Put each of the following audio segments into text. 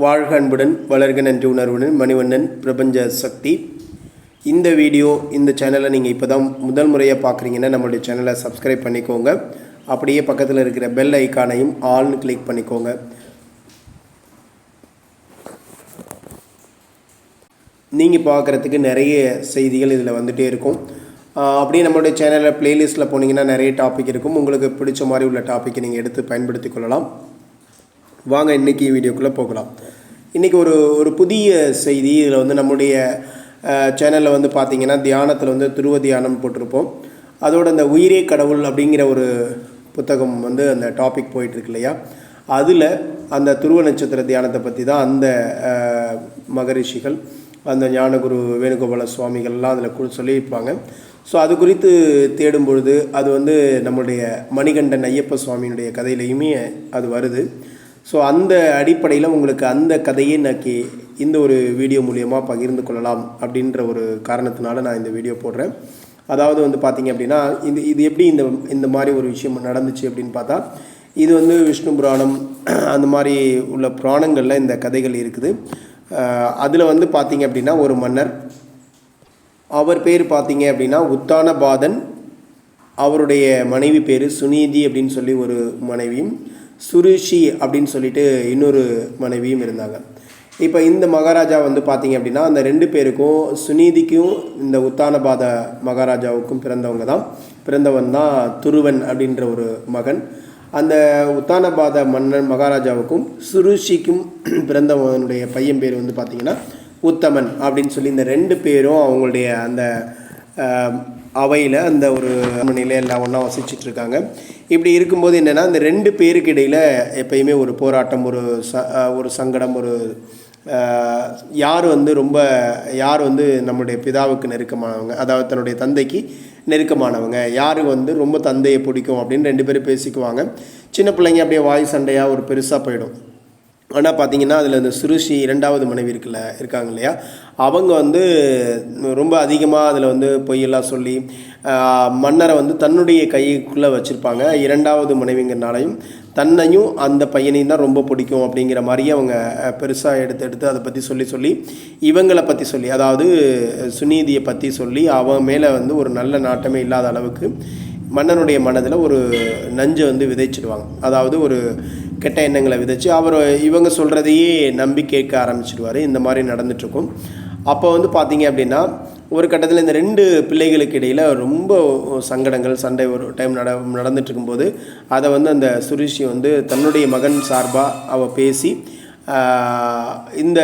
வாழ்க அன்புடன் வளர்க நன்றி உணர்வுடன் மணிவண்ணன் பிரபஞ்ச சக்தி. இந்த வீடியோ இந்த சேனலை நீங்கள் இப்போ தான் முதல் முறையாக பார்க்குறீங்கன்னா நம்மளுடைய சேனலை சப்ஸ்கிரைப் பண்ணிக்கோங்க. அப்படியே பக்கத்தில் இருக்கிற பெல் ஐக்கானையும் ஆல்னு கிளிக் பண்ணிக்கோங்க. நீங்கள் பார்க்குறதுக்கு நிறைய செய்திகள் இதில் வந்துகிட்டே இருக்கும். அப்படியே நம்மளுடைய சேனலில் ப்ளேலிஸ்ட்டில் போனீங்கன்னா நிறைய டாபிக் இருக்கும். உங்களுக்கு பிடிச்ச மாதிரி உள்ள டாப்பிக்கை நீங்கள் எடுத்து பயன்படுத்தி கொள்ளலாம். வாங்க இன்றைக்கி வீடியோக்குள்ளே போகலாம். இன்றைக்கி ஒரு புதிய செய்தி. இதில் வந்து நம்முடைய சேனலில் வந்து பார்த்திங்கன்னா தியானத்தில் வந்து துருவ தியானம் போட்டிருப்போம். அதோட அந்த உயிரே கடவுள் அப்படிங்கிற ஒரு புத்தகம் வந்து அந்த டாபிக் போயிட்டுருக்கு இல்லையா, அதில் அந்த துருவ நட்சத்திர தியானத்தை பற்றி தான் அந்த மகரிஷிகள், அந்த ஞானகுரு வேணுகோபால சுவாமிகள்லாம் அதில் சொல்லியிருப்பாங்க. ஸோ அது குறித்து தேடும் பொழுது அது வந்து நம்முடைய மணிகண்டன் ஐயப்ப சுவாமியினுடைய கதையிலையுமே அது வருது. ஸோ அந்த அடிப்படையில் உங்களுக்கு அந்த கதையை இன்னைக்கு இந்த ஒரு வீடியோ மூலியமாக பகிர்ந்து கொள்ளலாம் அப்படின்ற ஒரு காரணத்தினால நான் இந்த வீடியோ போடுறேன். அதாவது வந்து பார்த்திங்க அப்படின்னா இது எப்படி இந்த மாதிரி ஒரு விஷயம் நடந்துச்சு அப்படின்னு பார்த்தா, இது வந்து விஷ்ணு புராணம் அந்த மாதிரி உள்ள புராணங்களில் இந்த கதைகள் இருக்குது. அதில் வந்து பார்த்திங்க அப்படின்னா ஒரு மன்னர், அவர் பேர் பார்த்திங்க அப்படின்னா உத்தானபாதன், அவருடைய மனைவி பேர் சுனீதி அப்படின்னு சொல்லி ஒரு மனைவியும், சுருஷி அப்படின்னு சொல்லிட்டு இன்னொரு மனைவியும் இருந்தாங்க. இப்போ இந்த மகாராஜா வந்து பார்த்திங்க அப்படின்னா அந்த ரெண்டு பேருக்கும், சுனீதிக்கும் இந்த உத்தானபாத மகாராஜாவுக்கும் பிறந்தவன் தான் துருவன் அப்படின்ற ஒரு மகன். அந்த உத்தானபாத மன்னன் மகாராஜாவுக்கும் சுருஷிக்கும் பிறந்தவனுடைய பையன் பேர் வந்து பார்த்திங்கன்னா உத்தமன் அப்படின்னு சொல்லி இந்த ரெண்டு பேரும் அவங்களுடைய அந்த அவையில் அந்த ஒரு மனையில் எல்லாம் ஒன்றா வசிச்சிட்ருக்காங்க. இப்படி இருக்கும்போது என்னென்னா, இந்த ரெண்டு பேருக்கு இடையில் எப்பயுமே ஒரு போராட்டம், ஒரு சங்கடம், யார் வந்து நம்முடைய பிதாவுக்கு நெருக்கமானவங்க, அதாவது தன்னுடைய தந்தைக்கு நெருக்கமானவங்க, யார் வந்து ரொம்ப தந்தையை பிடிக்கும் அப்படின்னு ரெண்டு பேரும் பேசிக்குவாங்க. சின்ன பிள்ளைங்க அப்படியே வாய் சண்டையாக ஒரு பெருசாக போயிடும். ஆனால் பார்த்திங்கன்னா அதில் இந்த சுருஷி இரண்டாவது மனைவி இருக்காங்க இல்லையா, அவங்க வந்து ரொம்ப அதிகமாக அதில் வந்து பொய்யெல்லாம் சொல்லி மன்னரை வந்து தன்னுடைய கைக்குள்ளே வச்சுருப்பாங்க. இரண்டாவது மனைவிங்கிறனாலையும் தன்னையும் அந்த பையனையும் தான் ரொம்ப பிடிக்கும் அப்படிங்கிற மாதிரியே அவங்க பெருசாக எடுத்து அதை பற்றி சொல்லி இவங்களை பற்றி சொல்லி, அதாவது சுனீதியை பற்றி சொல்லி அவன் மேலே வந்து ஒரு நல்ல நாட்டமே இல்லாத அளவுக்கு மன்னனுடைய மனதில் ஒரு நஞ்சை வந்து விதைச்சிடுவாங்க. அதாவது ஒரு கெட்ட எண்ணங்களை விதைச்சி இவங்க சொல்கிறதையே நம்பி கேட்க ஆரம்பிச்சிடுவார். இந்த மாதிரி நடந்துகிட்ருக்கும். அப்போ வந்து பார்த்திங்க அப்படின்னா ஒரு கட்டத்தில் இந்த ரெண்டு பிள்ளைகளுக்கு இடையில் ரொம்ப சங்கடங்கள், சண்டை ஒரு டைம் நடந்துட்டுருக்கும்போது அதை வந்து அந்த சுருஷி வந்து தன்னுடைய மகன் சார்பாக அவள் பேசி இந்த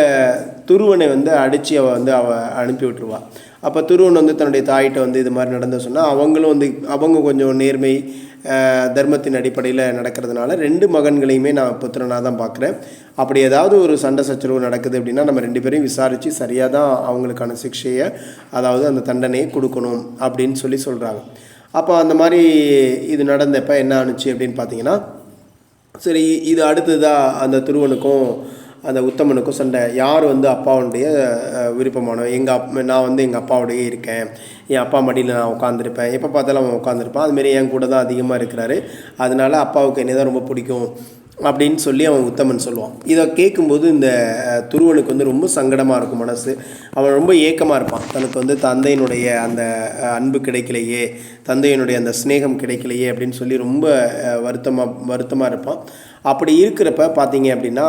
துருவனை வந்து அடித்து அவள் அனுப்பி விட்டுருவாள். அப்போ துருவன் வந்து தன்னுடைய தாயிட்ட வந்து இது மாதிரி நடந்து சொன்னால் அவங்க கொஞ்சம் நேர்மை தர்மத்தின் அடிப்படையில் நடக்கிறதுனால ரெண்டு மகன்களையுமே நான் புத்திரனாக தான் பார்க்குறேன். அப்படி ஏதாவது ஒரு சண்டை சச்சரவு நடக்குது அப்படின்னா நம்ம ரெண்டு பேரையும் விசாரித்து சரியாக தான் அவங்களுக்கான சிக்ஷையை, அதாவது அந்த தண்டனையை கொடுக்கணும் அப்படின்னு சொல்கிறாங்க. அப்போ அந்த மாதிரி இது நடந்தப்போ என்ன ஆணுச்சு அப்படின்னு பார்த்தீங்கன்னா, சரி இது அடுத்ததாக அந்த துருவனுக்கும் அந்த உத்தமனுக்கும் சண்டை. யார் வந்து அப்பாவுடைய விருப்பமானவன், நான் வந்து எங்கள் அப்பாவுடைய இருக்கேன், என் அப்பா மடியில் நான் உட்காந்துருப்பேன், எப்போ பார்த்தாலும் அவன் உட்காந்துருப்பான், அதுமாரி என் கூட தான் அதிகமாக இருக்கிறாரு, அதனால அப்பாவுக்கு என்னை தான் ரொம்ப பிடிக்கும் அப்படின்னு சொல்லி அவன் உத்தமன் சொல்லுவான். இதை கேட்கும்போது இந்த துருவனுக்கு வந்து ரொம்ப சங்கடமாக இருக்கும் மனசு. அவன் ரொம்ப ஏக்கமாக இருப்பான். தனக்கு வந்து தந்தையினுடைய அந்த அன்பு கிடைக்கலையே, தந்தையினுடைய அந்த ஸ்நேகம் கிடைக்கலையே அப்படின்னு சொல்லி ரொம்ப வருத்தமாக இருப்பான். அப்படி இருக்கிறப்ப பார்த்தீங்க அப்படின்னா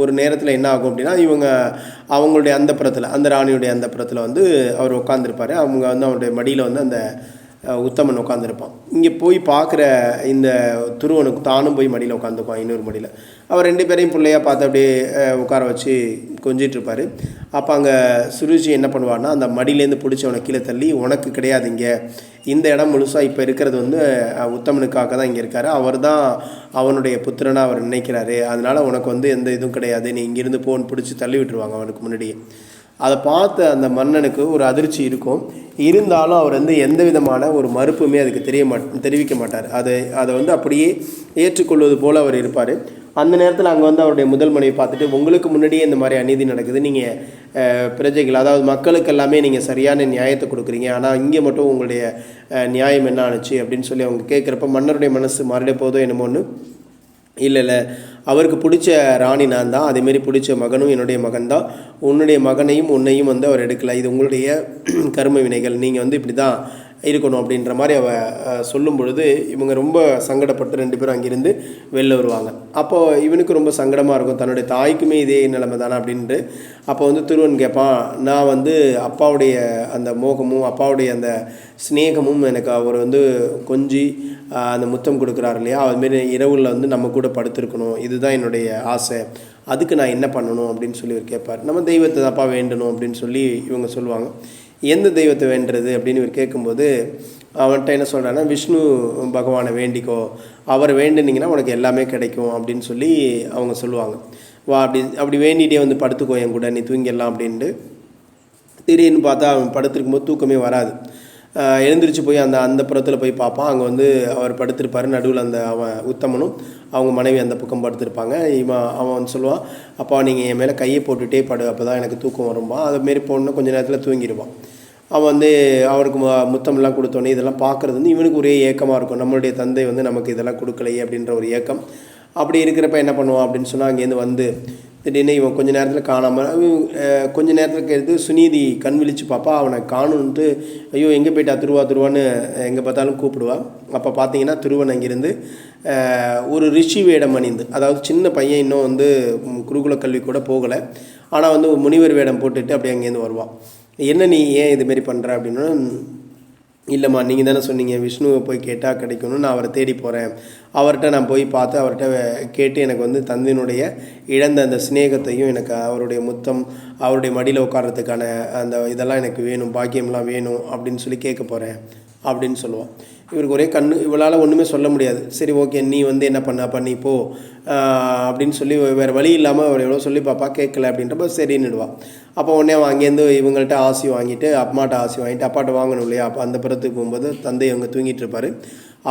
ஒரு நேரத்தில் என்ன ஆகும் அப்படின்னா, அவங்களுடைய அந்தப்புறத்தில், அந்த ராணியுடைய அந்தப்புறத்தில் வந்து அவர் உட்காந்துருப்பார். அவங்க வந்து அவருடைய மடியில் வந்து அந்த உத்தமன் உட்காந்துருப்பான். இங்கே போய் பார்க்குற இந்த துருவனுக்கு தானும் போய் மடியில் உட்காந்துக்குவான், இன்னொரு மடியில். அவர் ரெண்டு பேரையும் பிள்ளையாக பார்த்து அப்படியே உட்கார வச்சு கொஞ்சிட்ருப்பார். அப்போ அங்கே சுருஜி என்ன பண்ணுவார்னா, அந்த மடியிலேருந்து பிடிச்சி அவனை கீழே தள்ளி, உனக்கு கிடையாது, இங்கே இந்த இடம் முழுசாக இப்போ இருக்கிறது வந்து உத்தமனுக்காக தான் இங்கே இருக்கார், அவர் தான் அவனுடைய புத்திரனாக அவர் நினைக்கிறாரு, அதனால் உனக்கு வந்து எந்த இதுவும் கிடையாது, நீ இங்கேருந்து போன்னு பிடிச்சி தள்ளி விட்டுருவாங்க அவனுக்கு முன்னாடியே. அதை பார்த்த அந்த மன்னனுக்கு ஒரு அதிர்ச்சி இருக்கும். இருந்தாலும் அவர் வந்து எந்த விதமான ஒரு மறுப்புமே அதுக்கு தெரிவிக்க மாட்டார். அதை வந்து அப்படியே ஏற்றுக்கொள்வது போல் அவர் இருப்பார். அந்த நேரத்தில் அங்கே வந்து அவருடைய முதல் மனைவி பார்த்துட்டு, உங்களுக்கு முன்னாடியே இந்த மாதிரி அநீதி நடக்குது, நீங்கள் பிரஜைகள், அதாவது மக்களுக்கு எல்லாமே நீங்கள் சரியான நியாயத்தை கொடுக்குறீங்க, ஆனால் இங்கே மட்டும் உங்களுடைய நியாயம் என்ன ஆணுச்சு அப்படின்னு சொல்லி அவங்க கேட்குறப்ப மன்னருடைய மனசு மாறிட போதோ என்னமோன்னு இல்லை அவருக்கு பிடிச்ச ராணி நான் தான், அதேமாரி பிடிச்ச மகனும் என்னுடைய மகன் தான், உன்னுடைய மகனையும் உன்னையும் வந்து அவர் எடுக்கலை, இது உங்களுடைய கர்ம வினைகள், நீங்கள் வந்து இப்படி தான் இருக்கணும் அப்படின்ற மாதிரி சொல்லும் பொழுது இவங்க ரொம்ப சங்கடப்பட்டு 2 பேரும் அங்கேருந்து வெளில வருவாங்க. அப்போது இவனுக்கு ரொம்ப சங்கடமாக இருக்கும், தன்னுடைய தாய்க்குமே இதே நிலைமை தானே அப்படின்ட்டு. அப்போ வந்து துருவன் கேட்பான், நான் வந்து அப்பாவுடைய அந்த மோகமும் அப்பாவுடைய அந்த ஸ்நேகமும் எனக்கு அவர் வந்து கொஞ்சி அந்த முத்தம் கொடுக்குறாரு இல்லையா, அதுமாரி இரவில் வந்து நம்ம கூட படுத்திருக்கணும், இதுதான் என்னுடைய ஆசை, அதுக்கு நான் என்ன பண்ணணும் அப்படின்னு சொல்லி இவர் கேட்பார். நம்ம தெய்வத்தை தப்பா வேண்டணும் அப்படின்னு சொல்லி இவங்க சொல்லுவாங்க. எந்த தெய்வத்தை வேண்டுறது அப்படின்னு இவர் கேட்கும்போது அவன்கிட்ட என்ன சொல்கிறான்னா, விஷ்ணு பகவானை வேண்டிக்கோ, அவரை வேண்டினீங்கன்னா உனக்கு எல்லாமே கிடைக்கும் அப்படின்னு சொல்லி அவங்க சொல்லுவாங்க. வா அப்படி வேண்டிகிட்டே வந்து படுத்துக்கோ என் கூட, நீ தூங்கிடலாம் அப்படின்ட்டு. திடீர்னு பார்த்தா அவன் படுத்துருக்கும்போது தூக்கமே வராது. எழுந்திரிச்சு போய் அந்த புறத்தில் போய் பார்ப்பான். அங்கே வந்து அவர் படுத்திருப்பார். நடுவில் அவன் உத்தமனும் அவங்க மனைவி அந்த பக்கம் படுத்திருப்பாங்க. அவன் வந்து சொல்லுவான், அப்பா நீங்கள் என் மேலே கையை போட்டுகிட்டே படு, அப்போ தான் எனக்கு தூக்கம் வரும்பா. அதுமாரி போடணும், கொஞ்சம் நேரத்தில் தூங்கிடுவான். அவன் வந்து அவருக்கு முத்தமெல்லாம் கொடுத்தோன்னே இதெல்லாம் பார்க்குறது வந்து இவனுக்கு ஒரே ஏக்கமாக இருக்கும், நம்மளுடைய தந்தை வந்து நமக்கு இதெல்லாம் கொடுக்கலையே அப்படின்ற ஒரு ஏக்கம். அப்படி இருக்கிறப்ப என்ன பண்ணுவான் அப்படின்னு சொன்னால், அங்கேருந்து வந்து திடீர்னு இவன் கொஞ்சம் நேரத்தில் காணாமல், கொஞ்சம் நேரத்துக்கு எடுத்து சுனீதி கண் விழிச்சு பார்ப்பா, அவனை காணுன்ட்டு ஐயோ எங்கே போயிட்டா துருவான்னு எங்கே பார்த்தாலும் கூப்பிடுவான். அப்போ பார்த்தீங்கன்னா துருவன் அங்கேருந்து ஒரு ரிஷி வேடம் அணிந்து, அதாவது சின்ன பையன், இன்னும் வந்து குருகுல கல்வி கூட போகலை, ஆனால் வந்து ஒரு முனிவர் வேடம் போட்டுட்டு அப்படியே அங்கேருந்து வருவான். என்ன நீ ஏன் இதுமாரி பண்ணுற அப்படின்னா, இல்லைம்மா நீங்கள் தானே சொன்னீங்க விஷ்ணுவை போய் கேட்டால் கிடைக்கணும்னு, நான் அவரை தேடி போகிறேன், அவர்கிட்ட நான் போய் பார்த்து அவர்கிட்ட கேட்டு எனக்கு வந்து தந்தையினுடைய இழந்த அந்த ஸ்நேகத்தையும், எனக்கு அவருடைய முத்தம், அவருடைய மடியில் உட்கார்றதுக்கான அந்த இதெல்லாம் எனக்கு வேணும், பாக்கியம்லாம் வேணும் அப்படின்னு சொல்லி கேட்க போகிறேன் அப்படின்னு சொல்லுவான். இவருக்கு ஒரே இவளால் ஒன்றுமே சொல்ல முடியாது. சரி ஓகே நீ வந்து என்ன பண்ணி போ அப்படின்னு சொல்லி வேறு வழி இல்லாமல் அவர் எவ்வளோ சொல்லி பாப்பா கேட்கல அப்படின்றப்ப சரின்னுடுவாள். அப்போ உடனே அவன் அங்கேருந்து இவங்கள்ட்ட ஆசி வாங்கிட்டு அம்மாட்ட ஆசி வாங்கிட்டு அப்பாட்ட வாங்கணும் இல்லையா. அப்போ அந்த புறத்துக்கு போகும்போது தந்தை அவங்க தூங்கிட்டு இருப்பார்.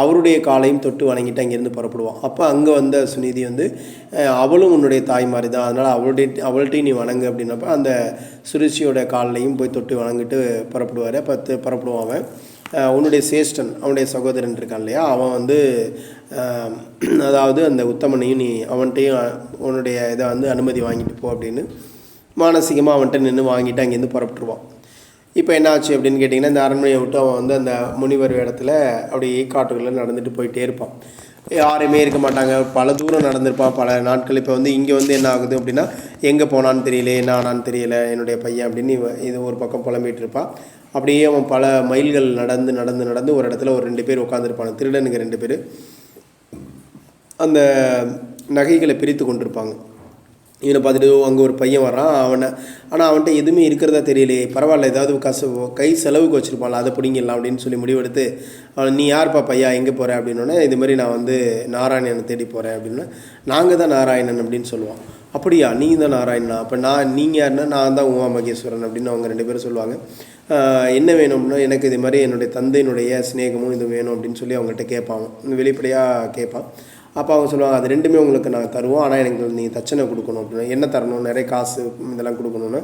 அவருடைய காலையும் தொட்டு வணங்கிட்டு அங்கேருந்து புறப்படுவான். அப்போ அங்கே வந்த சுனிதி வந்து அவளும் உன்னுடைய தாய் மாதிரி தான், அதனால் அவள்கிட்டையும் நீ வணங்கு அப்படின்னப்ப அந்த சுருச்சியோட காலையும் போய் தொட்டு வணங்கிட்டு புறப்படுவார். அப்போ புறப்படுவான் அவன். உன்னுடைய சேஷ்டன் அவனுடைய சகோதரன் இருக்கான் இல்லையா, அவன் வந்து அதாவது அந்த உத்தமனையும் நீ அவன்கிட்டையும் உன்னுடைய இதை வந்து அனுமதி வாங்கிட்டு போ அப்படின்னு மானசீகமாக அவன்கிட்ட நின்று வாங்கிட்டு அங்கேருந்து புறப்பட்டுருவான். இப்போ என்ன ஆச்சு அப்படின்னு கேட்டிங்கன்னா, இந்த அரண்மனையை விட்டு அவன் வந்து அந்த முனிவர் இடத்துல அப்படியே காட்டுகளில் நடந்துட்டு போயிட்டே இருப்பான். யாருமே இருக்க மாட்டாங்க, பல தூரம் நடந்திருப்பான், பல நாட்கள். இப்போ வந்து இங்கே வந்து என்ன ஆகுது அப்படின்னா, எங்கே போனான்னு தெரியல, என்ன ஆனான்னு தெரியல என்னுடைய பையன் அப்படின்னு இது ஒரு பக்கம் புலம்பிகிட்டு இருப்பான். அப்படியே அவன் பல மைல்கள் நடந்து ஒரு இடத்துல ஒரு 2 பேர் உட்காந்துருப்பாங்க, திருடனுங்க 2 பேர். அந்த நகைகளை பிரித்து கொண்டிருப்பாங்க. இவனை பார்த்துட்டு அங்கே ஒரு பையன் வர்றான், ஆனால் அவன்கிட்ட எதுவுமே இருக்கிறதா தெரியலையே, பரவாயில்ல ஏதாவது கை செலவுக்கு வச்சுருப்பான்ல, அதை பிடிங்கிடலாம் அப்படின்னு சொல்லி முடிவெடுத்து அவன் நீ யார்ப்பா பையா எங்கே போகிறேன் அப்படின்னோடனே இதுமாதிரி நான் வந்து நாராயணனை தேடி போகிறேன் அப்படின்னா, நாங்கள் தான் நாராயணன் அப்படின்னு சொல்லுவான். அப்படியா நீங்கள் தான் நாராயணனா, அப்போ நீங்கள் யாருன்னா நான் தான் உமா மகேஸ்வரன் அப்படின்னு அவங்க 2 பேரும் சொல்லுவாங்க. என்ன வேணும்னா எனக்கு இது மாதிரி என்னுடைய தந்தையினுடைய ஸ்நேகமும் இது வேணும் அப்படின்னு சொல்லி அவங்ககிட்ட கேட்பாங்க, வெளிப்படையாக கேட்பான். அப்போ அவங்க சொல்லுவாங்க அது 2மே உங்களுக்கு நாங்கள் தருவோம், ஆனால் எனக்கு நீங்கள் தட்சணை கொடுக்கணும் அப்படின்னா. என்ன தரணும், நிறைய காசு இதெல்லாம் கொடுக்கணுன்னு.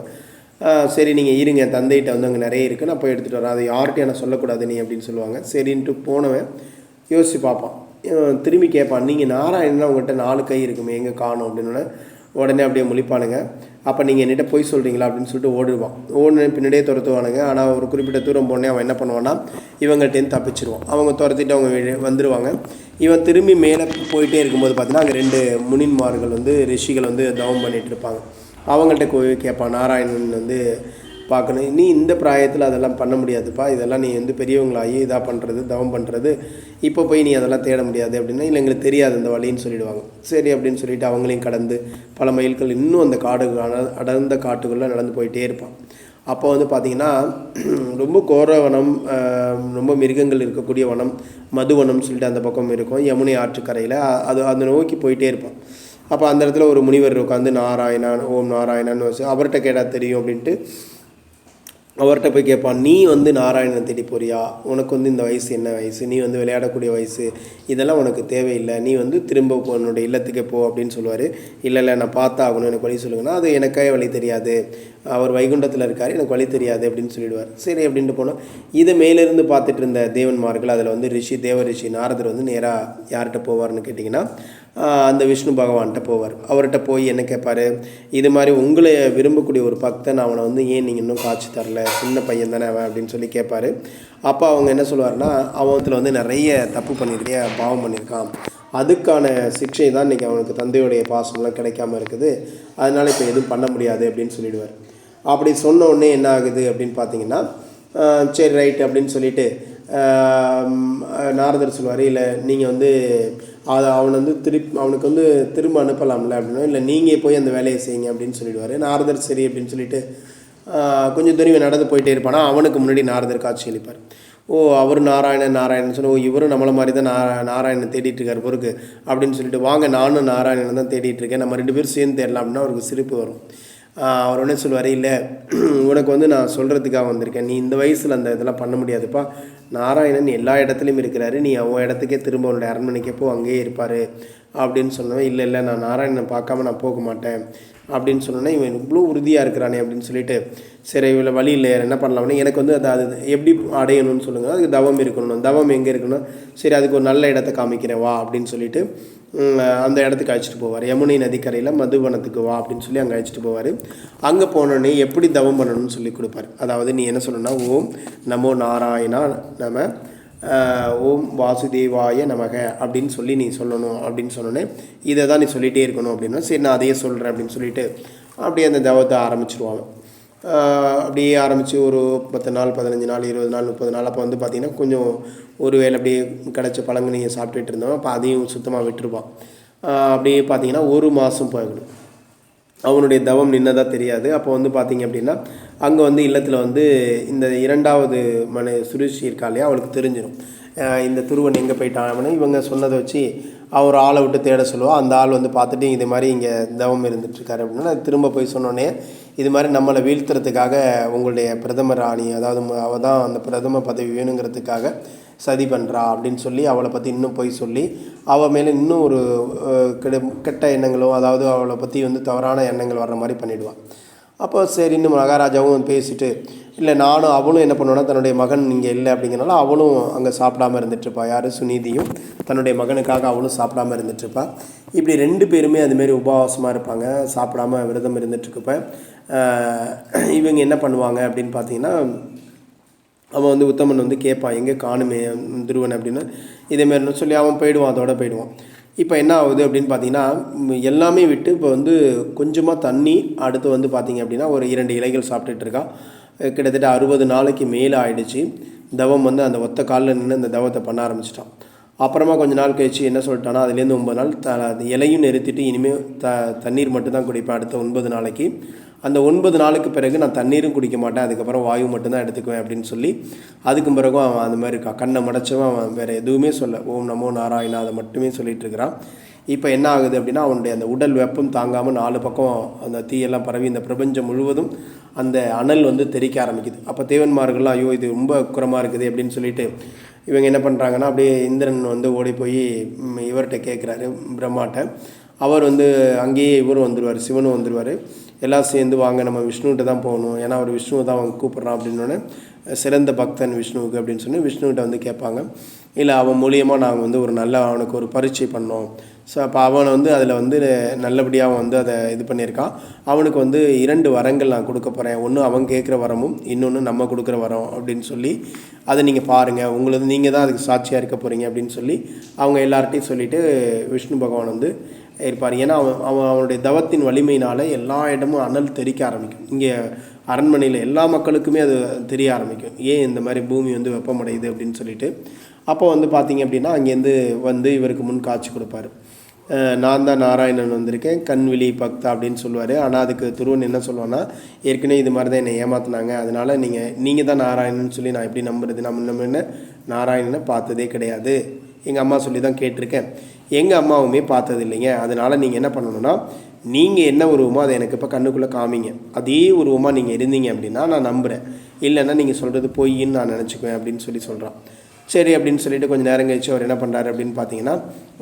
சரி நீங்கள் இருங்க, என் தந்தைகிட்ட வந்து அங்கே நிறைய இருக்குது, நான் போய் எடுத்துகிட்டு வரேன், அது யார்கிட்டையும் என்ன சொல்லக்கூடாது நீ அப்படின்னு சொல்லுவாங்க. சரின்ட்டு போனவன் யோசித்து பார்ப்பான். திரும்பி கேட்பான், நீங்கள் நாராயணனா உங்கள்கிட்ட 4 கை இருக்குமே எங்கே காணும் அப்படின்னு. உடனே அப்படியே முழிப்பானுங்க. அப்போ நீங்கள் என்கிட்ட போய் சொல்கிறீங்களா அப்படின்னு சொல்லிட்டு ஓடுன பின்னாடியே துரத்துவானுங்க. ஆனால் ஒரு குறிப்பிட்ட தூரம் போனே அவன் என்ன பண்ணுவான்னா இவங்கள்ட்டேருந்து தப்பிச்சிருவான். அவங்க துரத்திட்டு அவங்க வந்துடுவாங்க. இவன் திரும்பி மேலே போயிட்டே இருக்கும்போது பார்த்தீங்கன்னா அங்கே 2 முனின்மார்கள் வந்து ரிஷிகள் வந்து தவம் பண்ணிகிட்டு இருப்பாங்க. அவங்கள்ட்ட போய் கேட்பான், நாராயணன் வந்து பார்க்கணும், நீ இந்த பிராயத்தில் அதெல்லாம் பண்ண முடியாதுப்பா, இதெல்லாம் நீ வந்து பெரியவங்களாகி இதாக பண்ணுறது தவம் பண்ணுறது, இப்போ போய் நீ அதெல்லாம் தேட முடியாது அப்படின்னா, இல்லை எங்களுக்கு தெரியாது அந்த வழின்னு சொல்லிவிடுவாங்க. சரி அப்படின்னு சொல்லிவிட்டு அவங்களையும் கடந்து பல மைல்கள் இன்னும் அந்த அடர்ந்த காட்டுக்குள்ளே நடந்து போயிட்டே இருப்பான். அப்போ வந்து பார்த்திங்கன்னா ரொம்ப கோரவனம், ரொம்ப மிருகங்கள் இருக்கக்கூடிய வனம், மதுவனம்னு சொல்லிட்டு அந்த பக்கம் இருக்கும், யமுனை ஆற்றுக்கரையில். அதை நோக்கி போயிட்டே இருப்பான். அப்போ அந்த இடத்துல ஒரு முனிவர் உட்காந்து நாராயணன் ஓம் நாராயணன்னு வச்சு அவர்கிட்ட கேட்டால் தெரியும் அப்படின்ட்டு அவர்கிட்ட போய் கேட்பான், நீ வந்து நாராயணனை தேடி போறியா, உனக்கு வந்து இந்த வயசு என்ன வயசு, நீ வந்து விளையாடக்கூடிய வயசு, இதெல்லாம் உனக்கு தேவையில்லை, நீ வந்து திரும்ப உன்னுடைய இல்லத்துக்கே போ அப்படின்னு சொல்லுவார். இல்லை நான் பார்த்தா ஆகணும், எனக்கு வழி சொல்லுங்கன்னா, அது எனக்கே வழி தெரியாது, அவர் வைகுண்டத்தில் இருக்கார், எனக்கு வழி தெரியாது அப்படின்னு சொல்லிடுவார். சரி அப்படின்ட்டு போனோம். இதை மேலேருந்து பார்த்துட்டு இருந்த தேவன்மார்கள், அதில் வந்து தேவ ரிஷி நாரதர் வந்து நேராக யார்கிட்ட போவார்னு கேட்டிங்கன்னா அந்த விஷ்ணு பகவான்கிட்ட போவார். அவர்கிட்ட போய் என்ன கேட்பார், இது மாதிரி உங்களை விரும்பக்கூடிய ஒரு பக்தன், அவனை வந்து ஏன் நீங்கள் இன்னும் காட்சி தரல, சின்ன பையன் தானே அவன் அப்படின்னு சொல்லி கேட்பார். அப்போ அவங்க என்ன சொல்லுவார்னா, அவத்தில் வந்து நிறைய தப்பு பண்ணியிருக்கேன், பாவம் பண்ணியிருக்கான், அதுக்கான சிக்ஷை தான் இன்றைக்கி அவனுக்கு தந்தையுடைய பாசம்லாம் கிடைக்காம இருக்குது, அதனால் இப்போ எதுவும் பண்ண முடியாது அப்படின்னு சொல்லிடுவார். அப்படி சொன்ன உடனே என்ன ஆகுது அப்படின்னு பார்த்தீங்கன்னா, சரி ரைட் அப்படின்னு சொல்லிட்டு நாரதர் சொல்லுவார், இல்லை நீங்கள் வந்து அவனை வந்து அவனுக்கு வந்து திரும்ப அனுப்பலாம்ல அப்படின்னா, இல்லை நீங்கள் போய் அந்த வேலையை செய்யுங்க அப்படின்னு சொல்லிடுவார். நாரதர் சரி அப்படின்னு சொல்லிட்டு கொஞ்சம் தூரம் நடந்து போயிட்டே இருப்பானா, அவனுக்கு முன்னாடி நாரதர் காட்சி அளிப்பார். ஓ அவர் நாராயணன் சொன்ன, ஓ இவரும் நம்மளை மாதிரி தான் நாராயணன் தேடிட்டு இருக்கார் பொருக்கு அப்படின்னு சொல்லிட்டு, வாங்க நானும் நாராயணன் தான் தேடிட்டு இருக்கேன், நம்ம 2 பேரும் சேர்ந்து தேடலாம் அப்படின்னா அவருக்கு சிரிப்பு வரும். அவர் உடனே சொல்லுவார், இல்லை உனக்கு வந்து நான் சொல்கிறதுக்காக வந்திருக்கேன், நீ இந்த வயசில் அந்த இதெல்லாம் பண்ண முடியாதுப்பா, நாராயணன் எல்லா இடத்துலையும் இருக்கிறாரு, நீ அவன் இடத்துக்கே திரும்ப அவனுடைய அரண்மனைக்கே போ, அங்கேயே இருப்பார் அப்படின்னு சொன்னவன், இல்லை நான் நாராயணனை பார்க்காம நான் போக மாட்டேன் அப்படின்னு சொன்னோன்னே, இவன் இவ்வளோ உறுதியாக இருக்கிறானே அப்படின்னு சொல்லிட்டு, சரி இவ்வளோ வழி இல்லை என்ன பண்ணலாம்னு, எனக்கு வந்து அது எப்படி அடையணும்னு சொல்லுங்கள், அதுக்கு தவம் இருக்கணும், தவம் எங்கே இருக்கணும், சரி அதுக்கு ஒரு நல்ல இடத்த காமிக்கிறேன் வா அப்படின்னு சொல்லிட்டு அந்த இடத்துக்கு அழைச்சிட்டு போவார். யமுனை நதிக்கரையில் மதுவனத்துக்கு வா அப்படின்னு சொல்லி அங்கே அழைச்சிட்டு போவார். அங்கே போனோடனே எப்படி தவம் பண்ணணும்னு சொல்லி கொடுப்பார். அதாவது நீ என்ன சொல்லணும்னா, ஓம் நமோ நாராயணா நம, ஓம் வாசுதேவாய நமக அப்படின்னு சொல்லி நீ சொல்லணும் அப்படின்னு சொன்னோன்னே, இதை தான் நீ சொல்லிகிட்டே இருக்கணும் அப்படின்னா, சரி நான் அதையே சொல்கிறேன் அப்படின்னு சொல்லிட்டு அப்படியே அந்த தவத்தை ஆரம்பிச்சிருவாங்க. அப்படியே ஆரம்பித்து ஒரு 10 நாள் 15 நாள் 20 நாள் 30 நாள், அப்போ வந்து பார்த்திங்கன்னா கொஞ்சம் ஒரு வேளை அப்படியே கிடச்ச பழங்கனியை சாப்பிட்டுட்டு இருந்தோம், அப்போ அதையும் சுத்தமாக விட்டுருப்பான். அப்படியே பார்த்திங்கன்னா 1 மாதம் போயிடும், அவனுடைய தவம் நின்னதாக தெரியாது. அப்போ வந்து பார்த்திங்க அப்படின்னா அங்கே வந்து இல்லத்தில் வந்து இந்த 2வது சுருஷி இருக்கா இல்லையா, அவளுக்கு தெரிஞ்சிடும் இந்த துருவன் எங்கே போயிட்டான். இவங்க சொன்னதை வச்சு அவர் ஆளை விட்டு தேட சொல்லுவாள். அந்த ஆள் வந்து பார்த்துட்டு இது மாதிரி இங்கே தவம் இருந்துட்டுருக்காரு அப்படின்னா, திரும்ப போய் சொன்னோன்னே, இது மாதிரி நம்மளை வீழ்த்துறதுக்காக உங்களுடைய பிரதம ராணி, அதாவது அவள் தான் அந்த பிரதம பதவி வேணுங்கிறதுக்காக சதி பண்ணுறா அப்படின்னு சொல்லி அவளை பற்றி இன்னும் போய் சொல்லி அவள் மேலே இன்னும் ஒரு கெட்ட எண்ணங்களோ, அதாவது அவளை பற்றி வந்து தவறான எண்ணங்கள் வர்ற மாதிரி பண்ணிவிடுவாள். அப்போ சரின்னு மகாராஜாவும் பேசிட்டு, இல்லை நானும் அவனும் என்ன பண்ணுவோன்னா, தன்னுடைய மகன் இங்கே இல்லை அப்படிங்கிறனால அவனும் அங்கே சாப்பிடாமல் இருந்துட்டுருப்பா. யார் சுனிதியும் தன்னுடைய மகனுக்காக அவனும் சாப்பிடாமல் இருந்துட்டுருப்பா. இப்படி 2 பேருமே அதுமாரி உபவாசமாக இருப்பாங்க, சாப்பிடாம விரதம் இருந்துட்டுருக்கப்ப இவங்க என்ன பண்ணுவாங்க அப்படின்னு பார்த்தீங்கன்னா, அவன் வந்து உத்தமன் வந்து கேட்பான், எங்கே காணுமே துருவன் அப்படின்னா, இதேமாரின்னு சொல்லி அவன் போயிடுவான், அதோட போயிடுவான். இப்போ என்ன ஆகுது அப்படின்னு பார்த்தீங்கன்னா, எல்லாமே விட்டு இப்போ வந்து கொஞ்சமாக தண்ணி, அடுத்து வந்து பார்த்திங்க அப்படின்னா ஒரு 2 இலைகள் சாப்பிட்டுட்டு இருக்கான். கிட்டத்தட்ட 60 நாளைக்கு மேலே ஆயிடுச்சு. தவம் வந்து அந்த ஒத்த காலில் நின்று அந்த தவத்தை பண்ண ஆரம்பிச்சிட்டான். அப்புறமா கொஞ்ச நாள் கழிச்சு என்ன சொல்லிட்டானா, அதுலேருந்து 9 நாள் இலையும் நிறுத்திட்டு இனிமேல் தண்ணீர் மட்டும்தான் குடிப்பேன் அடுத்த 9 நாளைக்கு. அந்த 9 நாளுக்கு பிறகு நான் தண்ணீரும் குடிக்க மாட்டேன், அதுக்கப்புறம் வாயு மட்டும்தான் எடுத்துக்குவேன் அப்படின்னு சொல்லி, அதுக்கும் பிறகும் அவன் அந்த மாதிரி இருக்கான். கண்ணை மடைச்சவன், அவன் வேறு எதுவுமே சொல்ல, ஓம் நமோ நாராயணா அதை மட்டுமே சொல்லிகிட்டு இருக்கிறான். இப்போ என்ன ஆகுது அப்படின்னா, அவனுடைய அந்த உடல் வெப்பம் தாங்காமல் 4 பக்கம் அந்த தீயெல்லாம் பரவி இந்த பிரபஞ்சம் முழுவதும் அந்த அனல் வந்து தெறிக்க ஆரம்பிக்குது. அப்போ தேவன்மார்கள்லாம், ஐயோ இது ரொம்ப குறமாக இருக்குது அப்படின்னு சொல்லிட்டு இவங்க என்ன பண்ணுறாங்கன்னா, அப்படியே இந்திரன் வந்து ஓடி போய் இவர்கிட்ட கேட்குறாரு, பிரம்மாட்ட. அவர் வந்து அங்கேயே இவரும் வந்துடுவார், சிவனும் வந்துடுவார். எல்லாம் சேர்ந்து வாங்க நம்ம விஷ்ணுகிட்ட தான் போகணும், ஏன்னா அவர் விஷ்ணுவை தான் அவங்க கூப்பிட்றான் அப்படின்னோடனே, சிறந்த பக்தன் விஷ்ணுவுக்கு அப்படின்னு சொல்லி விஷ்ணுகிட்ட வந்து கேட்பாங்க. இல்லை அவன் மூலியமாக நாங்கள் வந்து ஒரு நல்ல அவனுக்கு ஒரு பரீட்சை பண்ணோம். ஸோ அப்போ அவனை வந்து அதில் வந்து நல்லபடியாக அவன் வந்து அதை இது பண்ணியிருக்கான். அவனுக்கு வந்து 2 வரங்கள் நான் கொடுக்க போகிறேன், ஒன்று அவன் கேட்குற வரமும், இன்னொன்று நம்ம கொடுக்குற வரம் அப்படின்னு சொல்லி, அதை நீங்கள் பாருங்கள், உங்களது நீங்கள் தான் அதுக்கு சாட்சியாக இருக்க போகிறீங்க அப்படின்னு சொல்லி அவங்க எல்லார்ட்டையும் சொல்லிவிட்டு விஷ்ணு பகவான் வந்து இருப்பார். ஏன்னா அவனுடைய தவத்தின் வலிமையினால் எல்லா இடமும் அனல் தெறிக்க ஆரம்பிக்கும். இங்கே அரண்மனையில் எல்லா மக்களுக்குமே அது தெரிய ஆரம்பிக்கும், ஏன் இந்த மாதிரி பூமி வந்து வெப்பமடையுது அப்படின்னு சொல்லிட்டு. அப்போ வந்து பார்த்திங்க அப்படின்னா, அங்கேருந்து வந்து இவருக்கு முன் காட்சி கொடுப்பார். நான் தான் நாராயணன் வந்திருக்கேன், கண்விழி பக்தா அப்படின்னு சொல்லுவார். ஆனால் அதுக்கு துருவன் என்ன சொல்லுவான்னா, ஏற்கனவே இது மாதிரி தான் என்னை ஏமாத்தினாங்க, அதனால் நீங்கள் தான் நாராயணன் சொல்லி நான் எப்படி நம்புறது, நம்ம என்ன நாராயணனை பார்த்ததே கிடையாது, எங்கள் அம்மா சொல்லி தான் கேட்டிருக்கேன், எங்கள் அம்மாவுமே பார்த்தது இல்லைங்க, அதனால் நீங்கள் என்ன பண்ணணுன்னா, நீங்கள் என்ன உருவமோ அதை எனக்கு இப்போ கண்ணுக்குள்ளே காமிங்க, அதே உருவமாக நீங்கள் இருந்தீங்க அப்படின்னா நான் நம்புகிறேன், இல்லைன்னா நீங்கள் சொல்கிறது பொய்ன்னு நான் நினச்சிக்குவேன் அப்படின்னு சொல்கிறான். சரி அப்படின்னு சொல்லிட்டு கொஞ்சம் நேரம் கழிச்சு அவர் என்ன பண்ணுறாரு அப்படின்னு பார்த்தீங்கன்னா,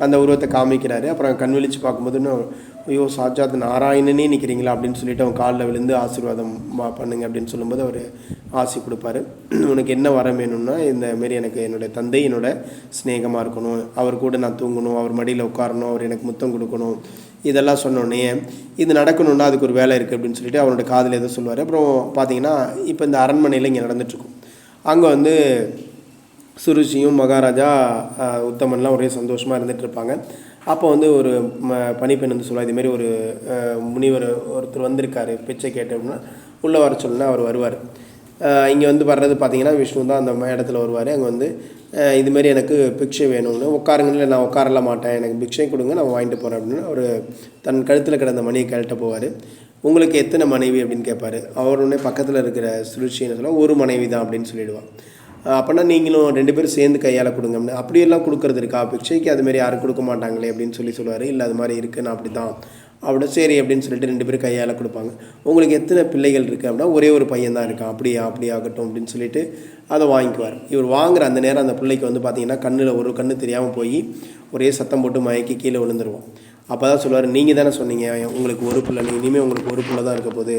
அந்த உருவத்தை காமிக்கிறாரு. அப்புறம் கண் விழிச்சு பார்க்கும்போது இன்னும் ஐயோ சாட்சாத் நாராயணனே நிற்கிறீங்களா அப்படின்னு சொல்லிட்டு அவன் காலில் விழுந்து ஆசீர்வாதம் பண்ணுங்க அப்படின்னு சொல்லும்போது அவர் ஆசி கொடுப்பாரு. உனக்கு என்ன வரம் வேணும்னா இந்தமாரி எனக்கு என்னுடைய தந்தை என்னோட ஸ்நேகமாக இருக்கணும், அவர் கூட நான் தூங்கணும், அவர் மடியில் உட்காரணும், அவர் எனக்கு முத்தம் கொடுக்கணும், இதெல்லாம் சொன்னோடனே இது நடக்கணுன்னா அதுக்கு ஒரு வேலை இருக்குது அப்படின்னு சொல்லிட்டு அவனோட காதில் எதோ சொல்லுவார். அப்புறம் பார்த்தீங்கன்னா இப்போ இந்த அரண்மனையில் இங்கே நடந்துகிட்ருக்கும். அங்கே வந்து சுருச்சியும் மகாராஜா உத்தமன்லாம் ஒரே சந்தோஷமாக இருந்துகிட்டு இருப்பாங்க. அப்போ வந்து ஒரு பணிப்பெண் வந்து சொல்லுவாள், இதுமாரி ஒரு முனிவர் ஒருத்தர் வந்திருக்காரு பிச்சை கேட்டு அப்படின்னா உள்ளே வர சொல்லுன்னா அவர் வருவார். இங்கே வந்து வர்றது பார்த்திங்கன்னா விஷ்ணு தான் அந்த இடத்துல வருவார். அங்கே வந்து இதுமாரி எனக்கு பிக்ஷை வேணும்னு உட்காருங்கன்னு, நான் உட்காரலாம் மாட்டேன், எனக்கு பிக்ஷை கொடுங்க, நான் வாங்கிட்டு போகிறேன் அப்படின்னு அவர் தன் கழுத்தில் கிடந்த மணியை கழட்ட போவார். உங்களுக்கு எத்தனை மனைவி அப்படின்னு கேட்பார். அவர் உடனே பக்கத்தில் இருக்கிற சுருச்சின்னு சொல்ல ஒரு மனைவி தான் அப்படின்னு சொல்லிவிடுவான். அப்படின்னா நீங்களும் 2 பேரும் சேர்ந்து கையால் கொடுங்க அப்படின்னு. அப்படியெல்லாம் கொடுக்குறது இருக்கா, பிக்ஷைக்கு அதுமாரி யாரும் கொடுக்க மாட்டாங்களே அப்படின்னு சொல்லுவார். இல்லை அது மாதிரி இருக்குது, நான் அப்படி தான் அப்படி சரி அப்படின்னு சொல்லிட்டு 2 பேரும் கையால் கொடுப்பாங்க. உங்களுக்கு எத்தனை பிள்ளைகள் இருக்குது அப்படின்னா ஒரே ஒரு பையன் தான் இருக்கான், அப்படியே ஆகட்டும் அப்படின்னு சொல்லிட்டு அதை வாங்கிக்குவார். இவர் வாங்குகிற அந்த நேரம் அந்த பிள்ளைக்கு வந்து பார்த்திங்கன்னா கண்ணில் ஒரு கண்ணு தெரியாமல் போய் ஒரே சத்தம் போட்டு மயக்கி கீழே விழுந்துருவோம். அப்போ தான் சொல்லுவார், நீங்கள் தானே சொன்னீங்க உங்களுக்கு ஒரு பிள்ளை, இனிமேல் உங்களுக்கு ஒரு பிள்ளை தான் இருக்க போகுது,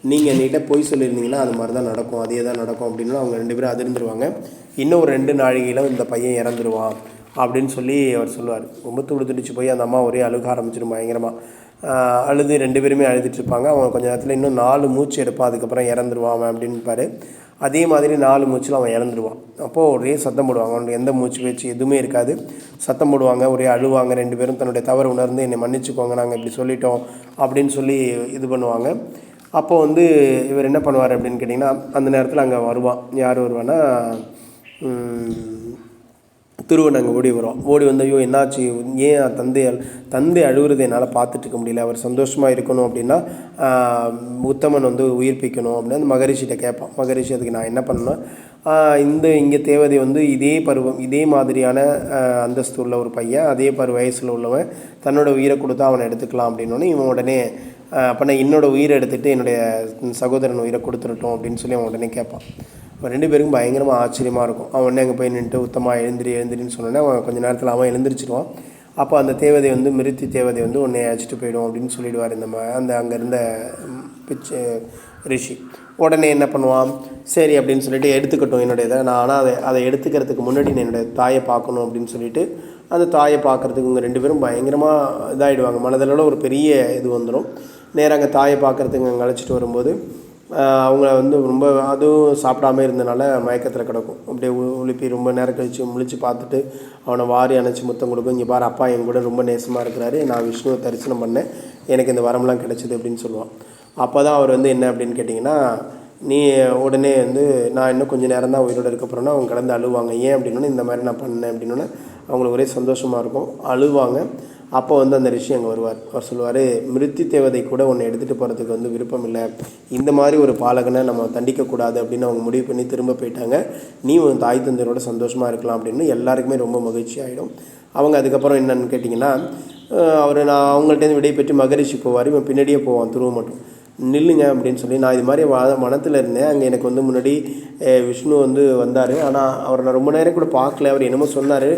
நீங்கள் என்கிட்ட போய் சொல்லியிருந்தீங்கன்னா அது மாதிரி தான் நடக்கும், அதே தான் நடக்கும் அப்படின்னு அவங்க 2 பேரும் அதிர்ந்துருவாங்க. இன்னும் ஒரு 2 நாழிகையில் இந்த பையன் இறந்துருவான் அப்படின்னு சொல்லி அவர் சொல்லுவார். ரொம்ப துடிச்சு போய் அந்த அம்மா ஒரே அழுக ஆரம்பிச்சிடும் பயங்கரமாக. அழுது 2 பேருமே அழுதுட்டுருப்பாங்க. அவன் கொஞ்சம் நேரத்தில் இன்னும் 4 மூச்சு எடுப்பான், அதுக்கப்புறம் இறந்துருவான் அவன் அப்படின்பாரு. அதே மாதிரி 4 மூச்சில் அவன் இறந்துருவான். அப்போது ஒரே சத்தம் போடுவாங்க, அவனுடைய எந்த மூச்சு பேச்சு எதுவுமே இருக்காது. சத்தம் போடுவாங்க, ஒரே அழுவாங்க. 2 பேரும் தன்னுடைய தவறு உணர்ந்து என்னை மன்னிச்சுக்கோங்க, நாங்கள் இப்படி சொல்லிட்டோம் அப்படின்னு சொல்லி இது பண்ணுவாங்க. அப்போது வந்து இவர் என்ன பண்ணுவார் அப்படின்னு கேட்டிங்கன்னா அந்த நேரத்தில் அங்கே வருவான். யார் வருவான்னா துருவன் அங்கே ஓடி வந்து ஐயோ என்னாச்சு, ஏன் தந்தை அழுகுறது என்னால் பார்த்துட்டு இருக்க முடியல, அவர் சந்தோஷமாக இருக்கணும் அப்படின்னா உத்தமன் வந்து உயிர்ப்பிக்கணும் அப்படின்னு அந்த மகரிஷிகிட்ட கேட்பான். மகரிஷி அதுக்கு நான் என்ன பண்ணேன்னா இங்கே தேவதை வந்து இதே பருவம் இதே மாதிரியான அந்தஸ்து உள்ள ஒரு பையன், அதே வயசில் உள்ளவன் தன்னோட உயிரை கொடுத்தா அவனை எடுத்துக்கலாம் அப்படின்னோடனே இவன் உடனே அப்போ என்னோடய உயிரை எடுத்துகிட்டு என்னுடைய சகோதரன் உயிரை கொடுத்துடட்டும் அப்படின்னு சொல்லி அவன் உடனே கேட்பான். அவன் 2 பேருக்கும் பயங்கரமாக ஆச்சரியமாக இருக்கும். அவன் உடனே அங்கே போய் நின்றுட்டு உத்தமாக எழுந்திரின்னு சொன்னோன்னே அவன் கொஞ்சம் நேரத்தில் அவன் எழுந்திரிச்சிடுவான். அப்போ அந்த தேவதை வந்து மிருத்தி தேவதை வந்து உன்னை அழைச்சிட்டு போயிடும் அப்படின்னு சொல்லிடுவார் அந்த அங்கே இருந்த பிச்சை ரிஷி. உடனே என்ன பண்ணுவான், சரி அப்படின்னு சொல்லிட்டு எடுத்துக்கட்டும் என்னுடைய இதை, நான் ஆனால் அதை எடுத்துக்கிறதுக்கு முன்னாடி நான் என்னுடைய தாயை பார்க்கணும் அப்படின்னு சொல்லிட்டு அந்த தாயை பார்க்குறதுக்கு இவங்க 2 பேரும் பயங்கரமாக இதாகிடுவாங்க. மனதளவில் ஒரு பெரிய இது வந்துடும். நேராக அங்கே தாயை பார்க்குறதுக்கு அங்கே அழைச்சிட்டு வரும்போது அவங்க வந்து ரொம்ப அதுவும் சாப்பிடாம இருந்தனால மயக்கத்தில் கிடக்கும். அப்படியே உழுப்பி ரொம்ப நேரம் கழித்து முழிச்சு பார்த்துட்டு அவனை வாரி அணைச்சி முத்தம் கொடுக்கும். இங்கே பாரு, அப்பா என் கூட ரொம்ப நேசமாக இருக்கிறாரு, நான் விஷ்ணுவை தரிசனம் பண்ணேன், எனக்கு இந்த வரம்லாம் கிடச்சிது அப்படின்னு சொல்லுவான். அப்போ தான் அவர் வந்து என்ன அப்படின்னு கேட்டிங்கன்னா, நீ உடனே வந்து நான் இன்னும் கொஞ்சம் நேரம் தான் உயிரோடு இருக்க போகிறேன்னா அவங்க கடந்து அழுவாங்க. ஏன் அப்படின்னா இந்த மாதிரி நான் பண்ணேன் அப்படின்னோடனே அவங்களுக்கு ஒரே சந்தோஷமாக இருக்கும், அழுவாங்க. அப்போ வந்து அந்த ரிஷி அங்கே வருவார். அவர் சொல்லுவார், மிருத்தி தேவதை கூட உன்னை எடுத்துகிட்டு போகிறதுக்கு வந்து விருப்பம் இல்லை, இந்த மாதிரி ஒரு பாலகனை நம்ம தண்டிக்கக்கூடாது அப்படின்னு அவங்க முடிவு பண்ணி திரும்ப போயிட்டாங்க, நீ உன் தாய் தந்தையரோட சந்தோஷமாக இருக்கலாம் அப்படின்னு எல்லாருக்குமே ரொம்ப மகிழ்ச்சி ஆகிடும். அவங்க அதுக்கப்புறம் என்னன்னு கேட்டிங்கன்னா நான் அவங்கள்ட்டேருந்து விடை பெற்று மகரிஷி போவார். இவன் பின்னாடியே போவான், துருவம் மட்டும். நில்லுங்க அப்படின்னு சொல்லி நான் இது மாதிரி மனத்தில் இருந்தேன், அங்கே எனக்கு வந்து முன்னாடி விஷ்ணு வந்து வந்தார், ஆனால் அவரை நான் ரொம்ப நேரம் கூட பார்க்கல, அவர் என்னமோ சொன்னார்,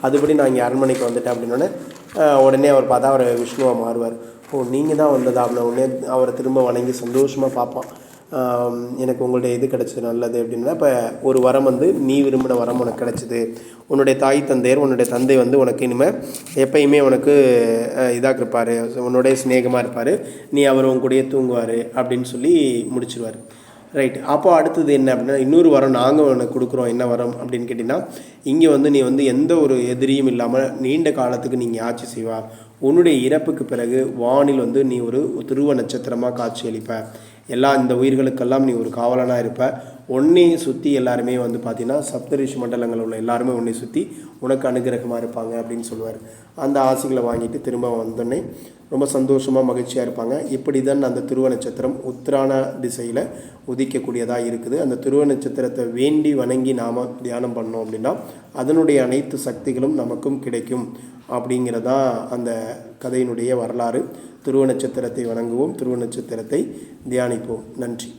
அதுபடி நான் இங்கே அரண்மனைக்கு வந்துட்டேன் அப்படின்னோடனே உடனே அவர் பார்த்தா அவர் விஷ்ணுவாக மாறுவார். நீங்கள் தான் வந்ததா அப்படின்னா உடனே அவரை திரும்ப வணங்கி சந்தோஷமாக பார்ப்பான். எனக்கு உங்களுடைய இது கிடச்சிது நல்லது அப்படின்னா, இப்போ ஒரு வரம் வந்து நீ விரும்பின வரம் உனக்கு கிடச்சிது, உன்னுடைய தாய் உன்னுடைய தந்தை வந்து உனக்கு இனிமேல் எப்பயுமே உனக்கு இதாக இருப்பார், உன்னுடைய சிநேகமாக இருப்பார், நீ அவர் உன் கூடயே தூங்குவார் அப்படின்னு சொல்லி முடிச்சிடுவார். ரைட். அப்போ அடுத்தது என்ன அப்படின்னா, இன்னொரு வரம் நாங்கள் உனக்கு கொடுக்குறோம். என்ன வரம் அப்படின்னு கேட்டிங்கன்னா, இங்கே வந்து நீ வந்து எந்த ஒரு எதிரியும் இல்லாமல் நீண்ட காலத்துக்கு நீங்கள் ஆட்சி செய்வா, உன்னுடைய இறப்புக்கு பிறகு வானில் வந்து நீ ஒரு துருவ நட்சத்திரமாக காட்சி அளிப்ப, இந்த உயிர்களுக்கெல்லாம் நீ ஒரு காவலனாக இருப்ப, உன்னையும் சுற்றி எல்லாருமே வந்து பார்த்தீங்கன்னா சப்தரிஷி மண்டலங்கள் உள்ள எல்லாருமே உன்னை சுற்றி உனக்கு அனுகிரகமாக இருப்பாங்க அப்படின்னு சொல்லுவார். அந்த ஆசைகளை வாங்கிட்டு திரும்ப வந்தோடனே ரொம்ப சந்தோஷமாக மகிழ்ச்சியாக இருப்பாங்க. இப்படி தான் அந்த துருவ நட்சத்திரம் உத்திரான திசையில் உதிக்கக்கூடியதாக இருக்குது. அந்த துருவ நட்சத்திரத்தை வேண்டி வணங்கி நாம் தியானம் பண்ணோம் அப்படின்னா அதனுடைய அனைத்து சக்திகளும் நமக்கும் கிடைக்கும் அப்படிங்கிறதான் அந்த கதையினுடைய வரலாறு. துருவ நட்சத்திரத்தை வணங்குவோம், துருவ நட்சத்திரத்தை தியானிப்போம். நன்றி.